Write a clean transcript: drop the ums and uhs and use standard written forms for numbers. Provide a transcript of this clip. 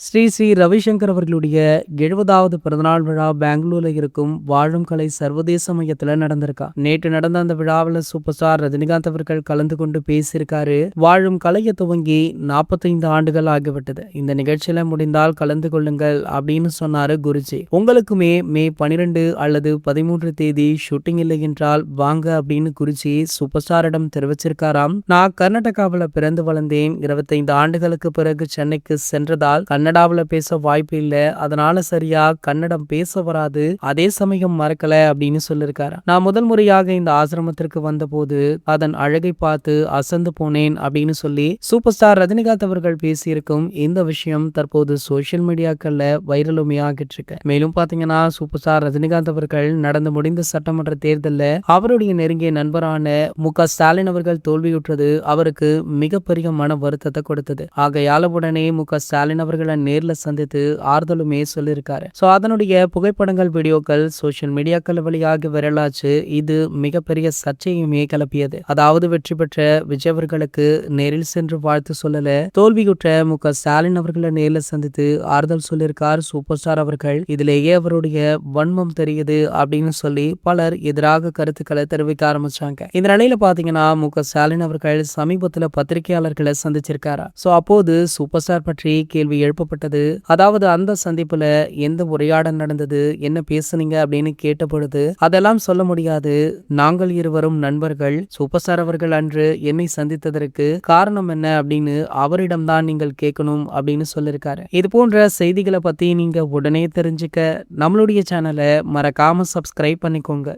ஸ்ரீ ஸ்ரீ ரவிசங்கர் அவர்களுடைய 70வது பிறந்தநாள் விழா பெங்களூர்ல இருக்கும் வாழும் கலை சர்வதேச மையத்துல நடந்திருக்கா. நேற்று நடந்த அந்த விழாவில் சூப்பர் ஸ்டார் ரஜினிகாந்த் அவர்கள் கலந்து கொண்டு பேசியிருக்காரு. வாழும் கலையை துவங்கி 45 ஆண்டுகள் ஆகிவிட்டது. இந்த நிகழ்ச்சியில முடிந்தால் கலந்து கொள்ளுங்கள் அப்படின்னு சொன்னாரு குருஜி. உங்களுக்குமே மே 12 அல்லது 13 தேதி ஷூட்டிங் இல்லை என்றால் வாங்க அப்படின்னு குருஜி சூப்பர் ஸ்டாரிடம் தெரிவிச்சிருக்காராம். நான் கர்நாடகாவில் பிறந்து வளர்ந்தேன். 25 ஆண்டுகளுக்கு பிறகு சென்னைக்கு சென்றதால் கன்னடாவில் பேச வாய்ப்பு இல்லை. அதனால சரியா கன்னடம் பேச வராது. அதே சமயம் மறக்கல அப்படின்னு சொல்லியிருக்காரு. நான் முதல் முறையாக இந்த ஆசிரமத்திற்கு வந்தபோது அதன் அழகை பார்த்து அசந்து போனேன் அப்படின்னு சொல்லி சூப்பர் ஸ்டார் ரஜினிகாந்த் அவர்கள் பேசியிருக்கும் இந்த விஷயம் தற்போது சோசியல் மீடியாக்கள்ல வைரலுமே ஆகிட்டு இருக்கு. மேலும் பாத்தீங்கன்னா சூப்பர் ஸ்டார் ரஜினிகாந்த் அவர்கள் நடந்து முடிந்த சட்டமன்ற தேர்தலில் அவருடைய நெருங்கிய நண்பரான மு.க. ஸ்டாலின் அவர்கள் தோல்வியுற்றது அவருக்கு மிகப்பெரிய மன வருத்தத்தை கொடுத்தது. ஆகையால உடனே மு.க. ஸ்டாலின் அவர்களை நேர்ல சந்தித்து ஆறுதலுமே சொல்லியிருக்காரு. சோ அதனுடைய புகைப்படங்கள் வீடியோக்கள் சோசியல் மீடியாக்கள் வழியாக விரலாச்சு. இது மிகப்பெரிய சர்ச்சையுமே கிளப்பியது. அதாவது வெற்றி பெற்ற விஜய் அவர்களுக்கு நேரில் சென்று வாழ்த்து சொல்லல, தோல்வியுற்ற மு.க. ஸ்டாலின் அவர்களை நேர்ல சந்தித்து ஆறுதல் சொல்லியிருக்கார் சூப்பர் ஸ்டார் அவர்கள். இதிலேயே அவருடைய வன்மம் தெரியுது அப்படின்னு சொல்லி பலர் எதிராக கருத்துக்களை தெரிவிக்க ஆரம்பிச்சாங்க. இந்த நிலையில பாத்தீங்கன்னா மு.க. ஸ்டாலின் அவர்கள் சமீபத்துல பத்திரிகையாளர்களை சந்திச்சிருக்காரா. சோ அப்போது சூப்பர் ஸ்டார் பற்றி கேள்வி எழுப்பப்பட்டது. அதாவது அந்த சந்திப்புல எந்த உரையாடல் நடந்தது, என்ன பேசுனீங்க அப்படின்னு கேட்ட பொழுது அதெல்லாம் சொல்ல முடியாது. நாங்கள் இருவரும் நண்பர்கள். சூப்பர் ஸ்டார் அவர்கள் அன்று என்னை சந்தித்ததற்கு காரணம் என்ன அப்படின்னு அவரிடம்தான் நீங்கள் கேட்கணும் அப்படின்னு சொல்லியிருக்காரு. இது போன்ற செய்திகளை பத்தி நீங்க உடனே தெரிஞ்சுக்க நம்மளுடைய சேனலை மறக்காம சப்ஸ்கிரைப் பண்ணிக்கோங்க.